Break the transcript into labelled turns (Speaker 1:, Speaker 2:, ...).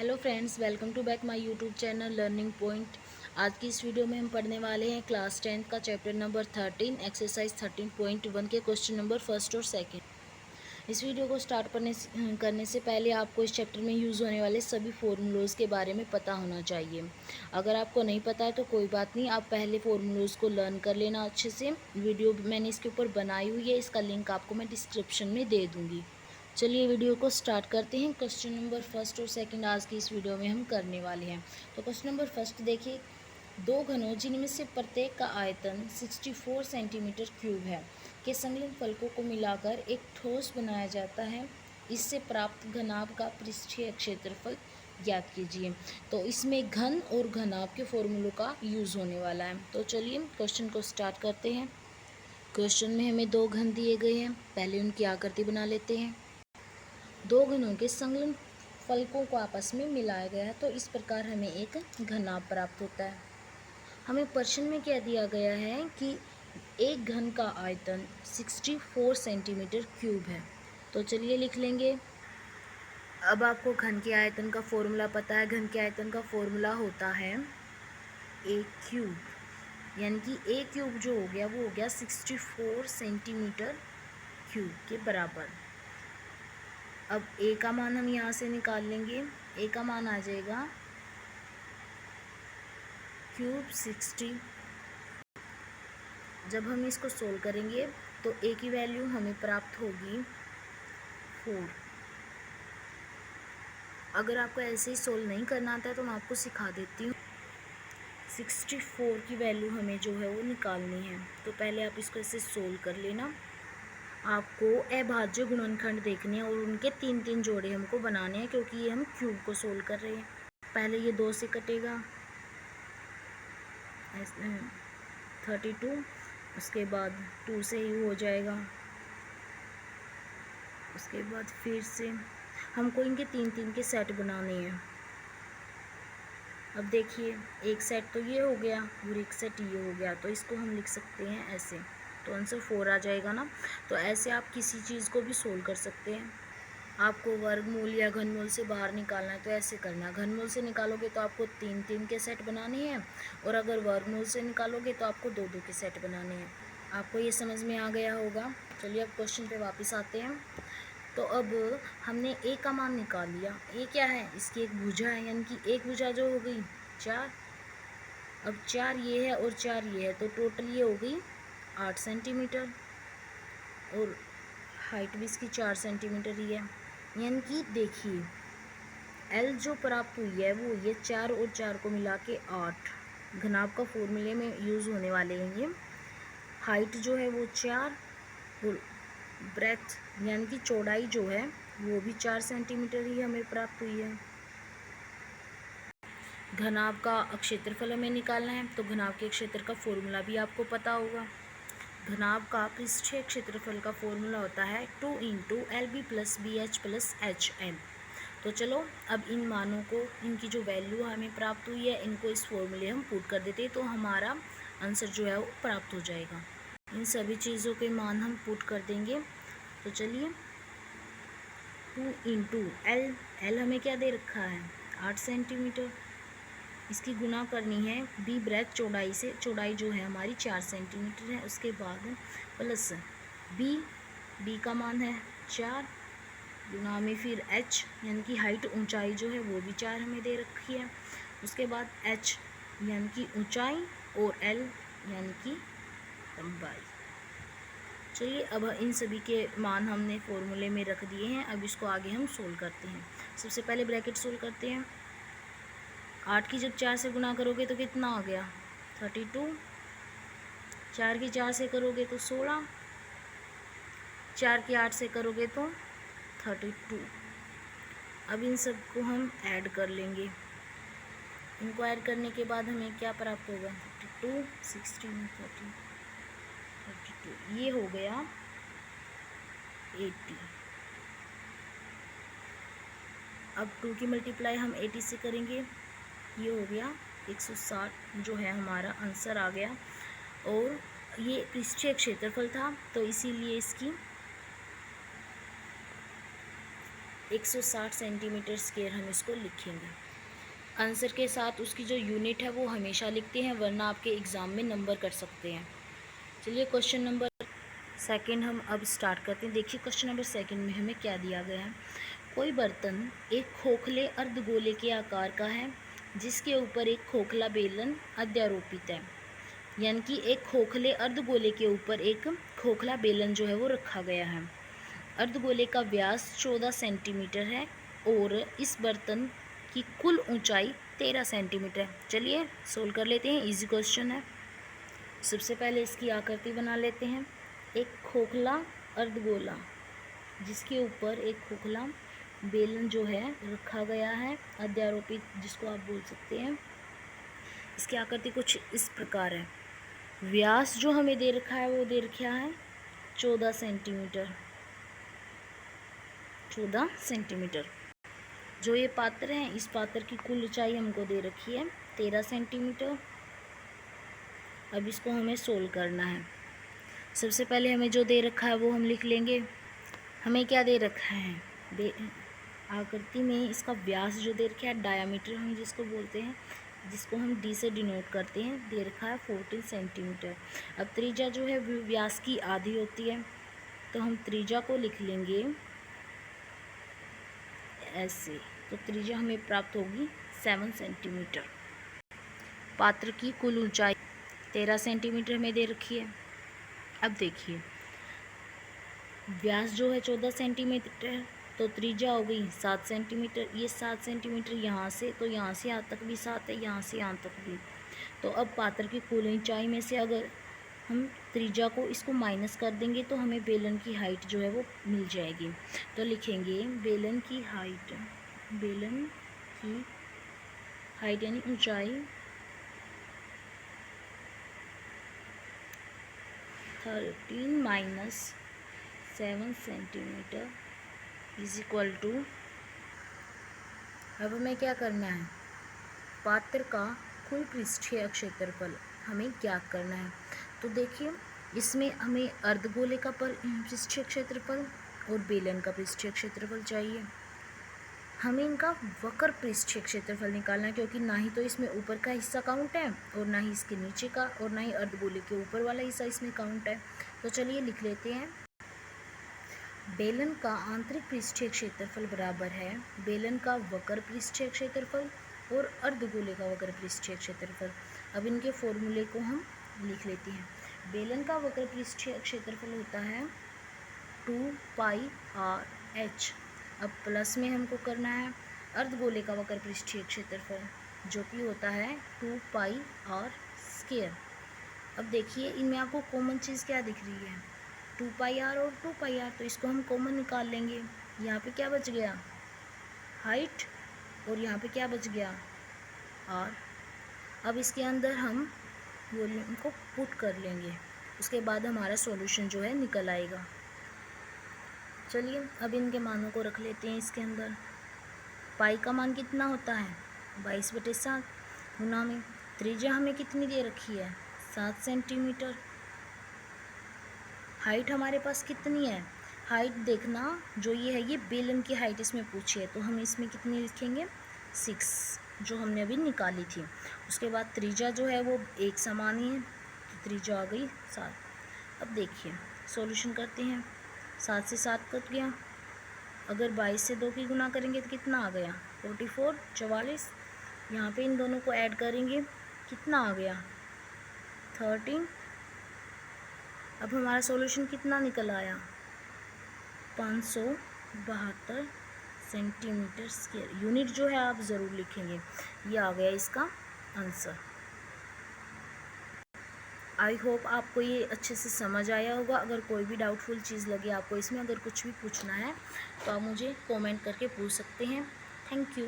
Speaker 1: Hello friends, welcome to back my YouTube channel learning point. आज की इस video में हम पढ़ने वाले हैं क्लास 10 का चैप्टर नंबर 13 एक्सरसाइज 13.1 के क्वेश्चन नंबर फर्स्ट और सेकंड। इस वीडियो को स्टार्ट करने से पहले आपको इस चैप्टर में यूज़ होने वाले सभी फॉर्मूलोज़ के बारे में पता होना चाहिए। अगर आपको नहीं पता है तो कोई बात नहीं, आप पहले फॉर्मूलोज़ को लर्न कर लेना अच्छे से। वीडियो मैंने इसके ऊपर बनाई हुई है, इसका लिंक आपको मैं डिस्क्रिप्शन में दे दूँगी। चलिए वीडियो को स्टार्ट करते हैं। क्वेश्चन नंबर फर्स्ट और सेकंड आज की इस वीडियो में हम करने वाले हैं। तो क्वेश्चन नंबर फर्स्ट देखिए, दो घनों जिनमें से प्रत्येक का आयतन 64 सेंटीमीटर क्यूब है के संलग्न फलकों को मिलाकर एक ठोस बनाया जाता है। इससे प्राप्त घनाभ का पृष्ठीय क्षेत्रफल ज्ञात कीजिए। तो इसमें घन और घनाभ के फॉर्मूलों का यूज़ होने वाला है। तो चलिए क्वेश्चन को स्टार्ट करते हैं। क्वेश्चन में हमें दो घन दिए गए हैं, पहले उनकी आकृति बना लेते हैं। दो घनों के संलग्न फलकों को आपस में मिलाया गया है, तो इस प्रकार हमें एक घनाभ प्राप्त होता है। हमें प्रश्न में क्या दिया गया है कि एक घन का आयतन 64 सेंटीमीटर क्यूब है। तो चलिए लिख लेंगे। अब आपको घन के आयतन का फॉर्मूला पता है। घन के आयतन का फॉर्मूला होता है ए क्यूब, यानी कि ए क्यूब जो हो गया वो हो गया 64 सेंटीमीटर क्यूब के बराबर। अब ए का मान हम यहाँ से निकाल लेंगे। ए का मान आ जाएगा क्यूब 60। जब हम इसको सोल्व करेंगे तो ए की वैल्यू हमें प्राप्त होगी 4। अगर आपको ऐसे ही सोल्व नहीं करना आता है तो मैं आपको सिखा देती हूँ। 64 की वैल्यू हमें जो है वो निकालनी है। तो पहले आप इसको ऐसे सोल्व कर लेना। आपको अभाज्य गुणनखंड देखने हैं और उनके 3-3 जोड़े हमको बनाने हैं, क्योंकि ये हम क्यूब को सोल्व कर रहे हैं। पहले ये 2 से कटेगा 32, उसके बाद 2 से ही हो जाएगा, उसके बाद फिर से हमको इनके 3-3 के सेट बनाने हैं। अब देखिए, एक सेट तो ये हो गया और एक सेट ये हो गया, तो इसको हम लिख सकते हैं ऐसे। तो आंसर 4 आ जाएगा ना। तो ऐसे आप किसी चीज़ को भी सोल्व कर सकते हैं। आपको वर्गमूल या घनमूल से बाहर निकालना है तो ऐसे करना। घनमूल से निकालोगे तो आपको 3-3 के सेट बनाने हैं, और अगर वर्गमूल से निकालोगे तो आपको 2-2 के सेट बनाने हैं। आपको ये समझ में आ गया होगा। चलिए अब क्वेश्चन पे वापस आते हैं। तो अब हमने ए का मान निकाल लिया। ए क्या है? इसकी एक भुजा है, यानी कि एक भुजा जो हो गई 4। अब 4 ये है और 4 ये है, तो टोटल ये हो गई 8 सेंटीमीटर, और हाइट भी इसकी 4 सेंटीमीटर ही है। यानी कि देखिए, एल जो प्राप्त हुई है वो ये 4 और 4 को मिला के 8। घनाभ का फॉर्मूले में यूज़ होने वाले हैं ये। हाइट जो है वो 4, और ब्रेथ यानी कि चौड़ाई जो है वो भी 4 सेंटीमीटर ही हमें प्राप्त हुई है। घनाभ का क्षेत्रफल हमें निकालना है, तो घनाभ के क्षेत्र का फॉर्मूला भी आपको पता होगा। घनाभ का पृष्ठीय क्षेत्रफल का फॉर्मूला होता है 2 इंटू LB + BH + HM। तो चलो अब इन मानों को, इनकी जो वैल्यू हमें प्राप्त हुई है, इनको इस फॉर्मूले हम पुट कर देते हैं, तो हमारा आंसर जो है वो प्राप्त हो जाएगा। इन सभी चीज़ों के मान हम पुट कर देंगे। तो चलिए 2 इंटू एल हमें क्या दे रखा है 8 सेंटीमीटर। इसकी गुना करनी है बी ब्रेथ चौड़ाई से। चौड़ाई जो है हमारी 4 सेंटीमीटर है। उसके बाद प्लस बी का मान है 4, गुना में फिर एच यानी कि हाइट ऊंचाई जो है वो भी 4 हमें दे रखी है। उसके बाद एच यानी कि ऊंचाई, और एल यानी कि लंबाई। चलिए अब इन सभी के मान हमने फॉर्मूले में रख दिए हैं। अब इसको आगे हम सोल्व करते हैं। सबसे पहले ब्रैकेट सोल्व करते हैं। 8 की जब 4 से गुना करोगे तो कितना आ गया 32। 4 की 4 से करोगे तो 16। 4 की 8 से करोगे तो 32। अब इन सब को हम ऐड कर लेंगे। इनको ऐड करने के बाद हमें क्या प्राप्त होगा 32, 16, 32, ये हो गया 80। अब 2 की मल्टीप्लाई हम 80 से करेंगे, ये हो गया 160 जो है हमारा आंसर आ गया। और ये पृष्ठीय क्षेत्रफल था, तो इसीलिए इसकी 160 सेंटीमीटर स्क्वायर हम इसको लिखेंगे। आंसर के साथ उसकी जो यूनिट है वो हमेशा लिखते हैं, वरना आपके एग्ज़ाम में नंबर कर सकते हैं। चलिए क्वेश्चन नंबर सेकंड हम अब स्टार्ट करते हैं। देखिए क्वेश्चन नंबर सेकंड में हमें क्या दिया गया है। कोई बर्तन एक खोखले अर्धगोले के आकार का है जिसके ऊपर एक खोखला बेलन अध्यारोपित है, यानी कि एक खोखले अर्धगोले के ऊपर एक खोखला बेलन जो है वो रखा गया है। अर्धगोले का व्यास 14 सेंटीमीटर है और इस बर्तन की कुल ऊंचाई 13 सेंटीमीटर है। चलिए सोल्व कर लेते हैं, इजी क्वेश्चन है। सबसे पहले इसकी आकृति बना लेते हैं। एक खोखला अर्धगोला जिसके ऊपर एक खोखला बेलन जो है रखा गया है, अध्यारोपित जिसको आप बोल सकते हैं। इसकी आकृति कुछ इस प्रकार है। व्यास जो हमें दे रखा है वो दे रखा है 14 सेंटीमीटर। 14 सेंटीमीटर। जो ये पात्र है, इस पात्र की कुल ऊंचाई हमको दे रखी है 13 सेंटीमीटर। अब इसको हमें सोल्व करना है। सबसे पहले हमें जो दे रखा है वो हम लिख लेंगे। हमें क्या दे रखा है, आकृति में इसका व्यास जो दे रखा है, डायामीटर हम जिसको बोलते हैं, जिसको हम डी से डिनोट करते हैं, दे रखा है 14 सेंटीमीटर। अब त्रिज्या जो है व्यास की आधी होती है, तो हम त्रिज्या को लिख लेंगे ऐसे। तो त्रिज्या हमें प्राप्त होगी 7 सेंटीमीटर। पात्र की कुल ऊंचाई 13 सेंटीमीटर में दे रखी है। अब देखिए व्यास जो है 14 सेंटीमीटर, तो त्रिज्या हो गई 7 सेंटीमीटर। ये 7 सेंटीमीटर यहाँ से, तो यहाँ से यहाँ तक भी 7 है, यहाँ से यहाँ तक भी। तो अब पात्र की कुल ऊंचाई में से अगर हम त्रिज्या को इसको माइनस कर देंगे तो हमें बेलन की हाइट जो है वो मिल जाएगी। तो लिखेंगे बेलन की हाइट, बेलन की हाइट यानी ऊंचाई 13 minus 7 centimetre is equal to. अब हमें क्या करना है, पात्र का कुल पृष्ठीय क्षेत्रफल हमें ज्ञात करना है। तो देखिए इसमें हमें अर्धगोले का पृष्ठीय क्षेत्रफल और बेलन का पृष्ठीय क्षेत्रफल चाहिए। हमें इनका वक्र पृष्ठीय क्षेत्रफल निकालना है, क्योंकि ना ही तो इसमें ऊपर का हिस्सा काउंट है और ना ही इसके नीचे का, और ना ही अर्धगोले के ऊपर वाला हिस्सा इसमें काउंट है। तो चलिए लिख लेते हैं। बेलन का आंतरिक पृष्ठीय क्षेत्रफल बराबर है बेलन का वक्र पृष्ठीय क्षेत्रफल और अर्धगोले का वक्र पृष्ठीय क्षेत्रफल। अब इनके फॉर्मूले को हम लिख लेते हैं। बेलन का वक्र पृष्ठीय क्षेत्रफल होता है 2πr/h। अब प्लस में हमको करना है अर्धगोले का वक्र पृष्ठीय क्षेत्रफल, जो कि होता है 2πr²। अब देखिए इनमें आपको कॉमन चीज़ क्या दिख रही है, 2πr और 2πr, तो इसको हम कॉमन निकाल लेंगे। यहाँ पे क्या बच गया, हाइट, और यहाँ पे क्या बच गया, r। अब इसके अंदर हम वॉल्यूम को पुट कर लेंगे, उसके बाद हमारा सॉल्यूशन जो है निकल आएगा। चलिए अब इनके मानों को रख लेते हैं इसके अंदर। पाई का मान कितना होता है 22/7 गुना में त्रिज्या हमें कितनी दे रखी है 7 सेंटीमीटर। हाइट हमारे पास कितनी है, हाइट देखना जो ये है, ये बेलन की हाइट इसमें पूछी है, तो हम इसमें कितनी लिखेंगे 6, जो हमने अभी निकाली थी। उसके बाद त्रिज्या जो है वो एक समान ही है, तो त्रिज्या आ गई 7। अब देखिए सॉल्यूशन करते हैं। 7 से 7 कट गया, अगर 22 से 2 की गुना करेंगे तो कितना आ गया 44, 44। यहाँ पे इन दोनों को ऐड करेंगे, कितना आ गया 13। अब हमारा सॉल्यूशन कितना निकल आया 572 सेंटीमीटर स्क्वायर। यूनिट जो है आप ज़रूर लिखेंगे। ये आ गया इसका आंसर। आई होप आपको ये अच्छे से समझ आया होगा। अगर कोई भी डाउटफुल चीज़ लगे आपको इसमें, अगर कुछ भी पूछना है तो आप मुझे कमेंट करके पूछ सकते हैं। Thank you.